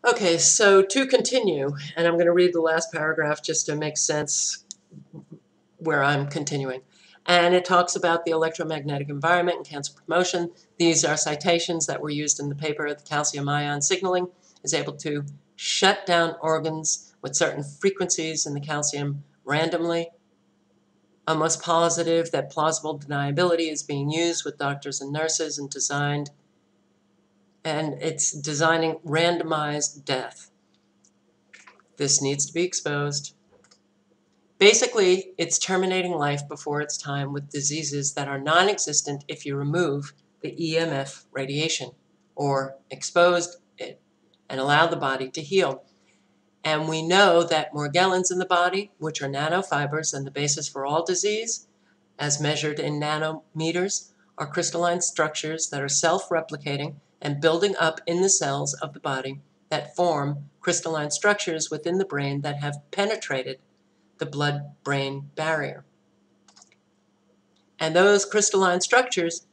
Okay, so to continue, and I'm going to read the last paragraph just to make sense where I'm continuing. And it talks about the electromagnetic environment and cancer promotion. These are citations that were used in the paper. The calcium ion signaling is able to shut down organs with certain frequencies in the calcium randomly. Almost positive that plausible deniability is being used with doctors and nurses and it's designing randomized death. This needs to be exposed. Basically, it's terminating life before its time with diseases that are non-existent if you remove the EMF radiation or expose it and allow the body to heal. And we know that morgellons in the body, which are nanofibers and the basis for all disease, as measured in nanometers, are crystalline structures that are self-replicating and building up in the cells of the body that form crystalline structures within the brain that have penetrated the blood-brain barrier. And those crystalline structures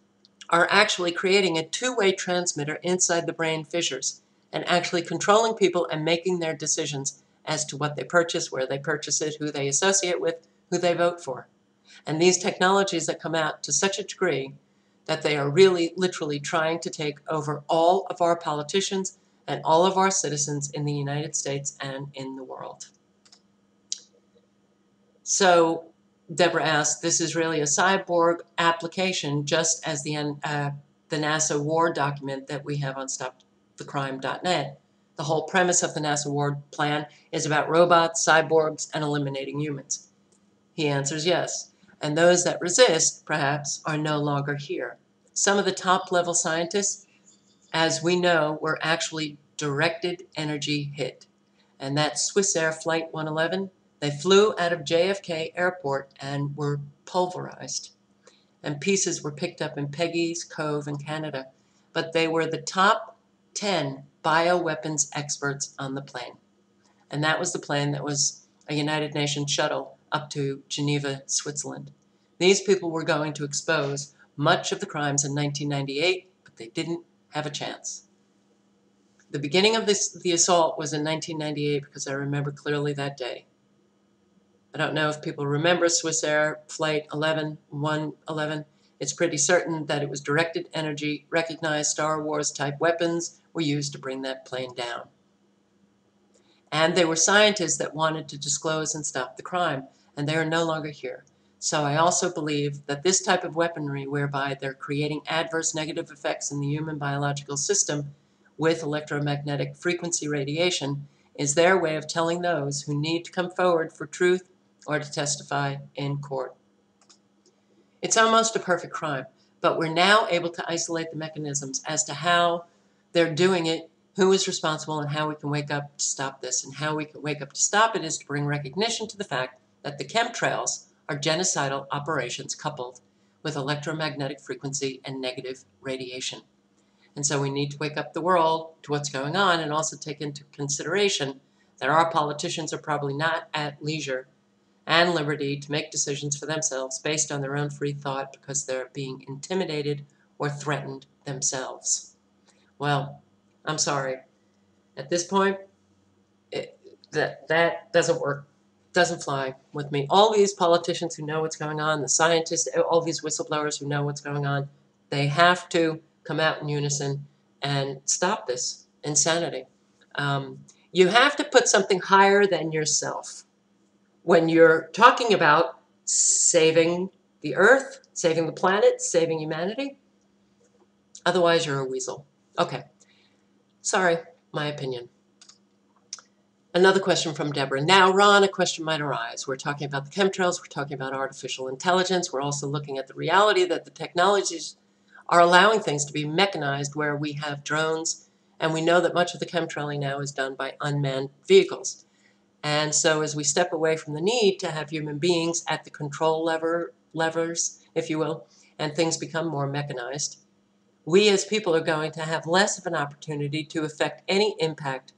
are actually creating a two-way transmitter inside the brain fissures and actually controlling people and making their decisions as to what they purchase, where they purchase it, who they associate with, who they vote for. And these technologies that come out to such a degree that they are really literally trying to take over all of our politicians and all of our citizens in the United States and in the world. So Deborah asked, this is really a cyborg application, just as the NASA war document that we have on stopthecrime.net. The whole premise of the NASA war plan is about robots, cyborgs, and eliminating humans. He answers yes. And those that resist, perhaps, are no longer here. Some of the top-level scientists, as we know, were actually directed energy hit. And that's Swissair Flight 111. They flew out of JFK Airport and were pulverized. And pieces were picked up in Peggy's Cove in Canada. But they were the top 10 bioweapons experts on the plane. And that was the plane that was a United Nations shuttle up to Geneva, Switzerland. These people were going to expose much of the crimes in 1998, but they didn't have a chance. The beginning of the assault was in 1998 because I remember clearly that day. I don't know if people remember Swissair Flight 111. It's pretty certain that it was directed energy, recognized Star Wars type weapons were used to bring that plane down. And they were scientists that wanted to disclose and stop the crime, and they are no longer here. So I also believe that this type of weaponry, whereby they're creating adverse negative effects in the human biological system with electromagnetic frequency radiation, is their way of telling those who need to come forward for truth or to testify in court. It's almost a perfect crime, but we're now able to isolate the mechanisms as to how they're doing it, who is responsible, and how we can wake up to stop this. And how we can wake up to stop it is to bring recognition to the fact that the chemtrails are genocidal operations coupled with electromagnetic frequency and negative radiation. And so we need to wake up the world to what's going on and also take into consideration that our politicians are probably not at leisure and liberty to make decisions for themselves based on their own free thought because they're being intimidated or threatened themselves. Well, I'm sorry. At this point, that doesn't work, doesn't fly with me. All these politicians who know what's going on, the scientists, all these whistleblowers who know what's going on, they have to come out in unison and stop this insanity. You have to put something higher than yourself when you're talking about saving the earth, saving the planet, saving humanity. Otherwise, you're a weasel. Okay. Sorry, my opinion. Another question from Deborah. Now, Ron, a question might arise. We're talking about the chemtrails. We're talking about artificial intelligence. We're also looking at the reality that the technologies are allowing things to be mechanized where we have drones, and we know that much of the chemtrailing now is done by unmanned vehicles. And so as we step away from the need to have human beings at the control levers, if you will, and things become more mechanized, we as people are going to have less of an opportunity to affect any impact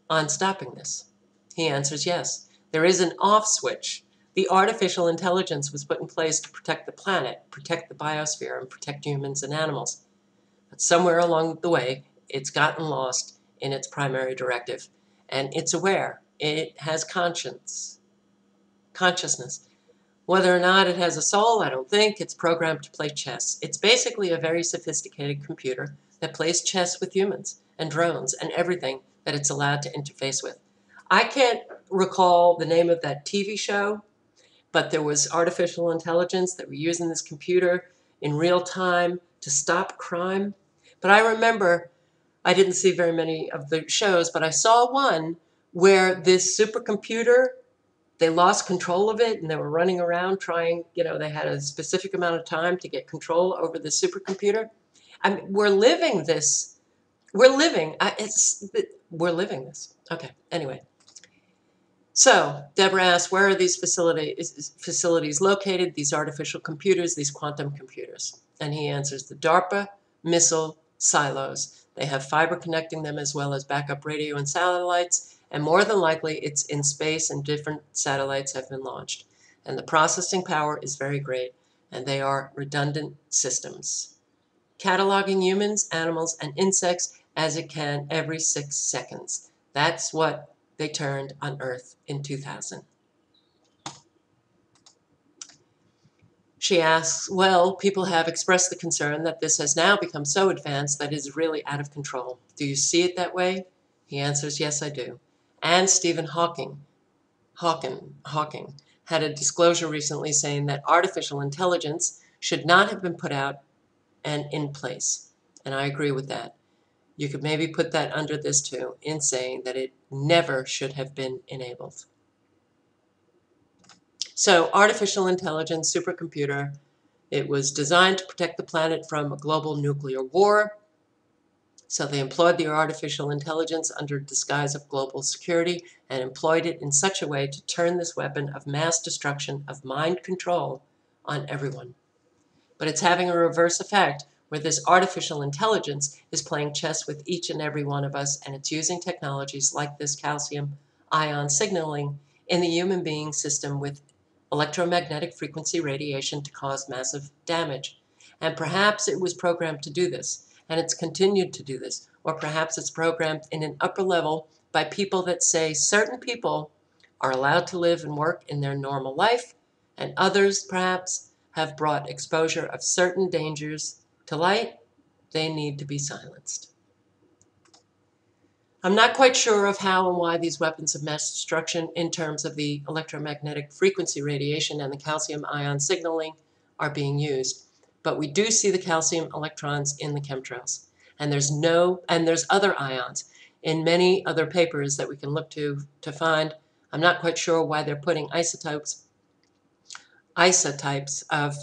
on stopping this. He answers yes. There is an off switch. The artificial intelligence was put in place to protect the planet, protect the biosphere, and protect humans and animals. But somewhere along the way, it's gotten lost in its primary directive. And it's aware. It has consciousness. Whether or not it has a soul, I don't think. It's programmed to play chess. It's basically a very sophisticated computer that plays chess with humans and drones and everything that it's allowed to interface with. I can't recall the name of that TV show, but there was artificial intelligence that were using this computer in real time to stop crime. But I remember, I didn't see very many of the shows, but I saw one where this supercomputer, they lost control of it and they were running around trying, they had a specific amount of time to get control over the supercomputer. I mean, we're living this. We're living this. Okay, anyway. So Deborah asks, where are these facilities located, these artificial computers, these quantum computers? And he answers, the DARPA missile silos. They have fiber connecting them as well as backup radio and satellites, and more than likely it's in space and different satellites have been launched. And the processing power is very great, and they are redundant systems, cataloging humans, animals, and insects as it can every 6 seconds. That's what they turned on Earth in 2000. She asks, well, people have expressed the concern that this has now become so advanced that it is really out of control. Do you see it that way? He answers, yes, I do. And Stephen Hawking had a disclosure recently saying that artificial intelligence should not have been put out and in place. And I agree with that. You could maybe put that under this too, in saying that it never should have been enabled. So artificial intelligence, supercomputer, it was designed to protect the planet from a global nuclear war. So they employed the artificial intelligence under disguise of global security and employed it in such a way to turn this weapon of mass destruction, of mind control, on everyone. But it's having a reverse effect, where this artificial intelligence is playing chess with each and every one of us, and it's using technologies like this calcium ion signaling in the human being system with electromagnetic frequency radiation to cause massive damage. And perhaps it was programmed to do this, and it's continued to do this, or perhaps it's programmed in an upper level by people that say certain people are allowed to live and work in their normal life, and others perhaps have brought exposure of certain dangers to light. They need to be silenced. I'm not quite sure of how and why these weapons of mass destruction in terms of the electromagnetic frequency radiation and the calcium ion signaling are being used, but we do see the calcium electrons in the chemtrails. And there's other ions in many other papers that we can look to find. I'm not quite sure why they're putting isotypes of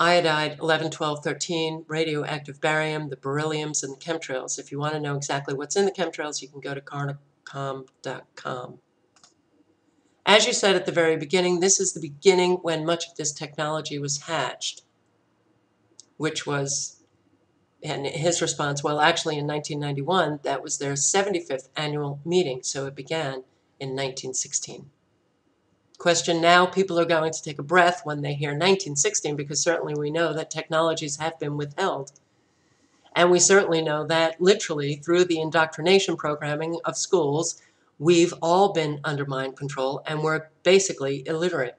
iodide 11, 12, 13, radioactive barium, the berylliums, and the chemtrails. If you want to know exactly what's in the chemtrails, you can go to carnicom.com. As you said at the very beginning, this is the beginning when much of this technology was hatched, which was, and his response, well, actually in 1991, that was their 75th annual meeting, so it began in 1916. Question now, people are going to take a breath when they hear 1916, because certainly we know that technologies have been withheld. And we certainly know that literally through the indoctrination programming of schools, we've all been under mind control and we're basically illiterate.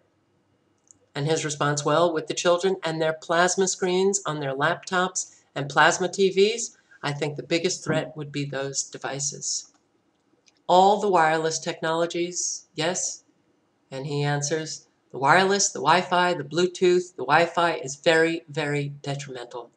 And his response, well, with the children and their plasma screens on their laptops and plasma TVs, I think the biggest threat would be those devices. All the wireless technologies, yes. And he answers, the wireless, the Wi-Fi, the Bluetooth, the Wi-Fi is very, very detrimental.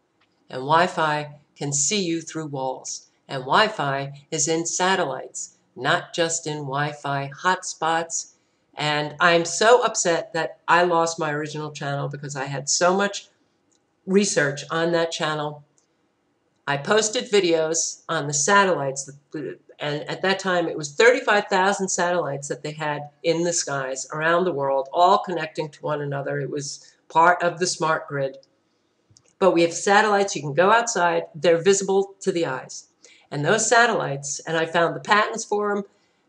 And Wi-Fi can see you through walls. And Wi-Fi is in satellites, not just in Wi-Fi hotspots. And I'm so upset that I lost my original channel because I had so much research on that channel. I posted videos on the satellites, and at that time it was 35,000 satellites that they had in the skies around the world, all connecting to one another. It was part of the smart grid. But we have satellites, you can go outside, they're visible to the eyes. And those satellites, and I found the patents for them,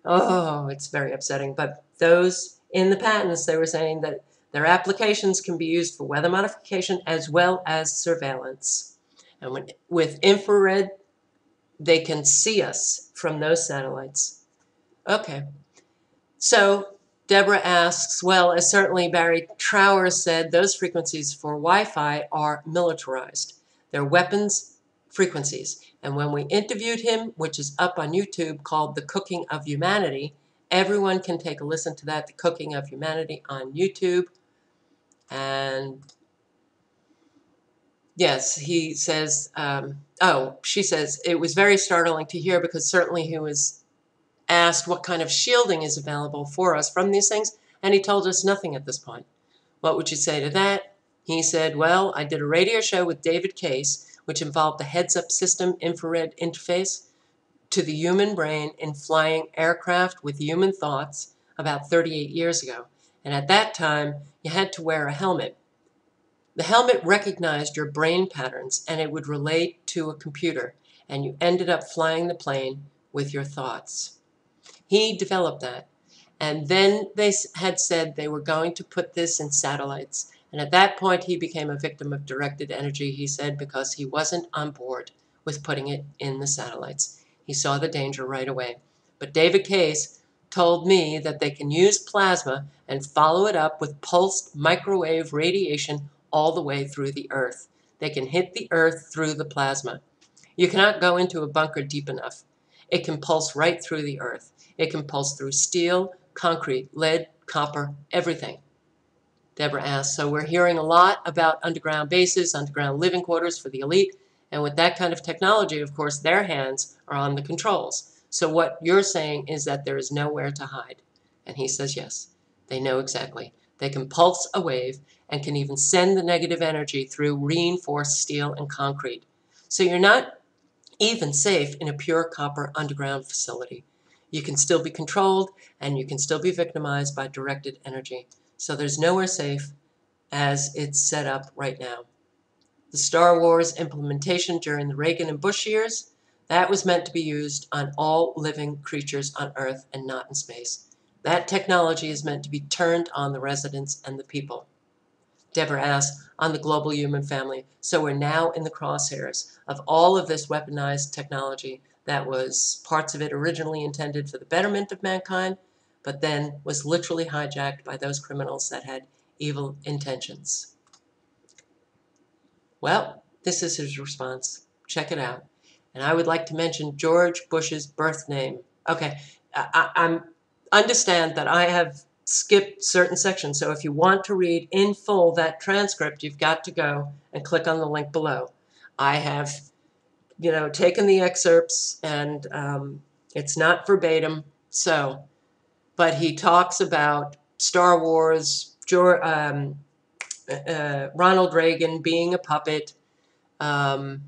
oh, it's very upsetting, but those in the patents, they were saying that their applications can be used for weather modification as well as surveillance. And with infrared they can see us from those satellites. Okay. So Deborah asks, well, as certainly Barry Trower said, those frequencies for Wi-Fi are militarized. They're weapons frequencies. And when we interviewed him, which is up on YouTube, called The Cooking of Humanity, everyone can take a listen to that, The Cooking of Humanity on YouTube. And yes, he says, she says, it was very startling to hear because certainly he was asked what kind of shielding is available for us from these things, and he told us nothing at this point. What would you say to that? He said, well, I did a radio show with David Case, which involved the heads-up system infrared interface to the human brain in flying aircraft with human thoughts about 38 years ago. And at that time, you had to wear a helmet. The helmet recognized your brain patterns, and it would relate to a computer, and you ended up flying the plane with your thoughts. He developed that. And then they had said they were going to put this in satellites. And at that point, he became a victim of directed energy, he said, because he wasn't on board with putting it in the satellites. He saw the danger right away. But David Case told me that they can use plasma and follow it up with pulsed microwave radiation all the way through the Earth. They can hit the Earth through the plasma. You cannot go into a bunker deep enough. It can pulse right through the Earth. It can pulse through steel, concrete, lead, copper, everything. Deborah asks, so we're hearing a lot about underground bases, underground living quarters for the elite, and with that kind of technology, of course, their hands are on the controls. So what you're saying is that there is nowhere to hide. And he says, yes, they know exactly. They can pulse a wave and can even send the negative energy through reinforced steel and concrete. So you're not even safe in a pure copper underground facility. You can still be controlled and you can still be victimized by directed energy. So there's nowhere safe as it's set up right now. The Star Wars implementation during the Reagan and Bush years, that was meant to be used on all living creatures on Earth and not in space. That technology is meant to be turned on the residents and the people. Deborah asks, on the global human family. So we're now in the crosshairs of all of this weaponized technology that was parts of it originally intended for the betterment of mankind, but then was literally hijacked by those criminals that had evil intentions. Well, this is his response. Check it out. And I would like to mention George Bush's birth name. Okay, I'm understand that I have skipped certain sections. So if you want to read in full that transcript, you've got to go and click on the link below. I have, taken the excerpts, and it's not verbatim. So, but he talks about Star Wars, Ronald Reagan being a puppet, and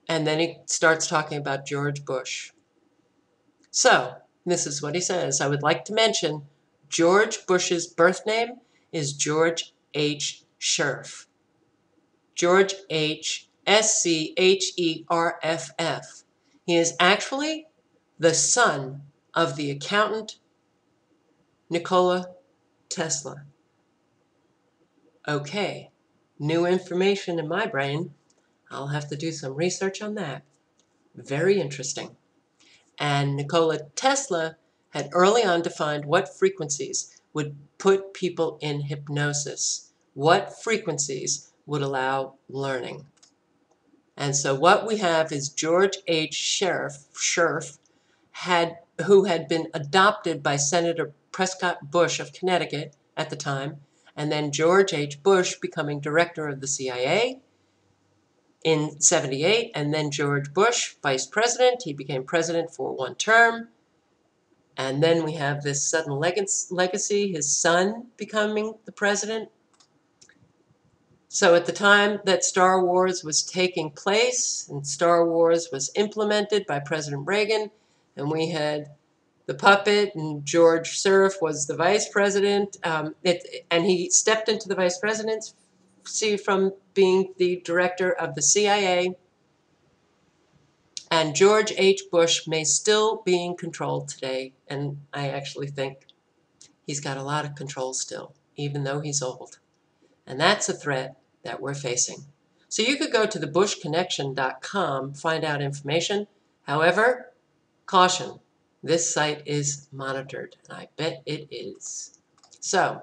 then he starts talking about George Bush. So, this is what he says. I would like to mention George Bush's birth name is George H. Scherff. George H. Scherff. He is actually the son of the accountant Nikola Tesla. Okay, new information in my brain. I'll have to do some research on that. Very interesting. And Nikola Tesla had early on defined what frequencies would put people in hypnosis, what frequencies would allow learning. And so what we have is George H. Scherff, who had been adopted by Senator Prescott Bush of Connecticut at the time, and then George H. Bush becoming director of the CIA in 78, and then George Bush, vice president. He became president for one term. And then we have this sudden legacy, his son becoming the president. So at the time that Star Wars was taking place and Star Wars was implemented by President Reagan, and we had the puppet, and George Scherff was the vice president, and he stepped into the vice presidency from being the director of the CIA. And George H. Bush may still be in control today, and I actually think he's got a lot of control still, even though he's old. And that's a threat that we're facing. So you could go to thebushconnection.com, find out information. However, caution, this site is monitored, and I bet it is. So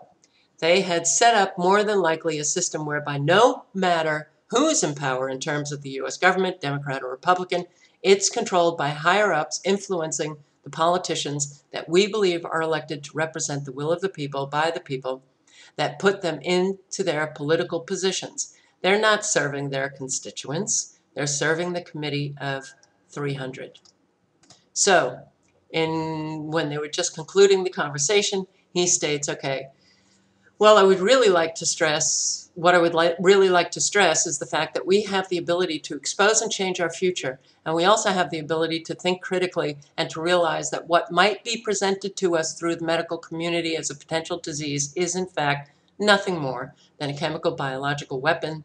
they had set up more than likely a system whereby no matter who's in power in terms of the U.S. government, Democrat or Republican, it's controlled by higher-ups influencing the politicians that we believe are elected to represent the will of the people by the people that put them into their political positions. They're not serving their constituents. They're serving the committee of 300. So when they were just concluding the conversation, he states, okay, well, I would really like to stress, what I would really like to stress is the fact that we have the ability to expose and change our future. And we also have the ability to think critically and to realize that what might be presented to us through the medical community as a potential disease is, in fact, nothing more than a chemical biological weapon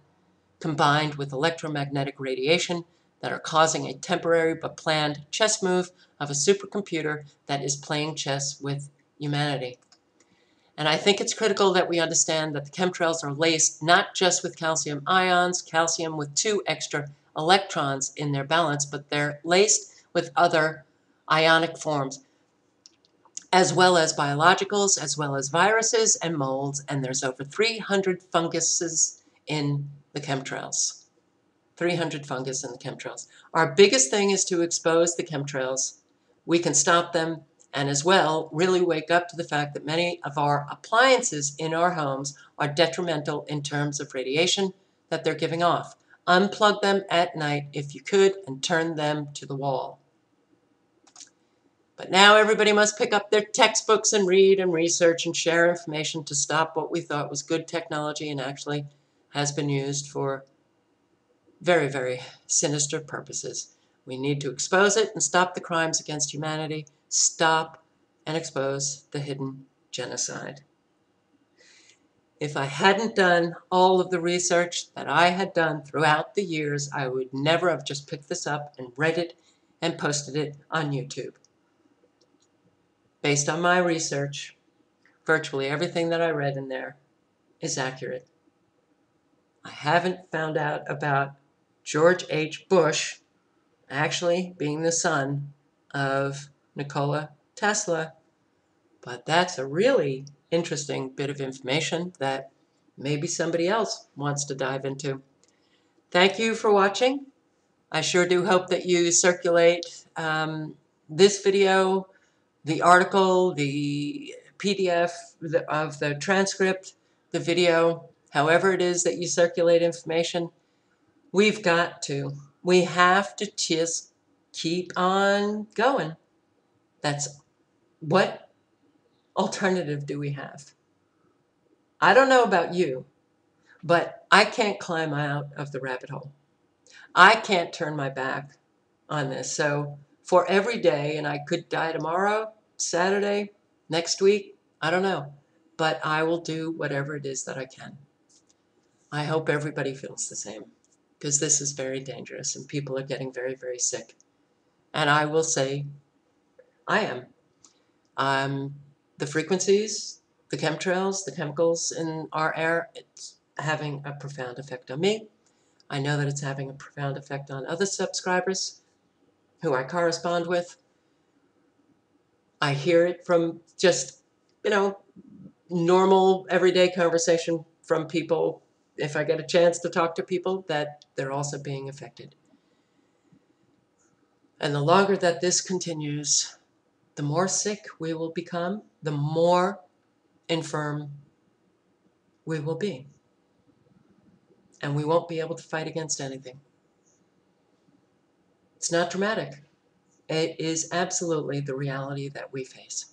combined with electromagnetic radiation that are causing a temporary but planned chess move of a supercomputer that is playing chess with humanity. And I think it's critical that we understand that the chemtrails are laced not just with calcium ions, calcium with 2 extra electrons in their balance, but they're laced with other ionic forms, as well as biologicals, as well as viruses and molds, and there's over 300 funguses in the chemtrails. 300 fungus in the chemtrails. Our biggest thing is to expose the chemtrails. We can stop them, and as well, really wake up to the fact that many of our appliances in our homes are detrimental in terms of radiation that they're giving off. Unplug them at night if you could and turn them to the wall. But now everybody must pick up their textbooks and read and research and share information to stop what we thought was good technology and actually has been used for very, very sinister purposes. We need to expose it and stop the crimes against humanity, stop and expose the hidden genocide. If I hadn't done all of the research that I had done throughout the years, I would never have just picked this up and read it and posted it on YouTube. Based on my research, virtually everything that I read in there is accurate. I haven't found out about George H. Bush actually being the son of Nikola Tesla, but that's a really interesting bit of information that maybe somebody else wants to dive into. Thank you for watching. I sure do hope that you circulate this video, the article, the PDF of the transcript, the video, however it is that you circulate information. We have to just keep on going. That's what alternative do we have? I don't know about you, but I can't climb out of the rabbit hole. I can't turn my back on this. So for every day, and I could die tomorrow, Saturday, next week, I don't know, but I will do whatever it is that I can. I hope everybody feels the same, because this is very dangerous and people are getting very, very sick. And I will say, I am. The frequencies, the chemtrails, the chemicals in our air, it's having a profound effect on me. I know that it's having a profound effect on other subscribers who I correspond with. I hear it from just, normal, everyday conversation from people, if I get a chance to talk to people, that they're also being affected. And the longer that this continues, the more sick we will become, the more infirm we will be. And we won't be able to fight against anything. It's not dramatic. It is absolutely the reality that we face.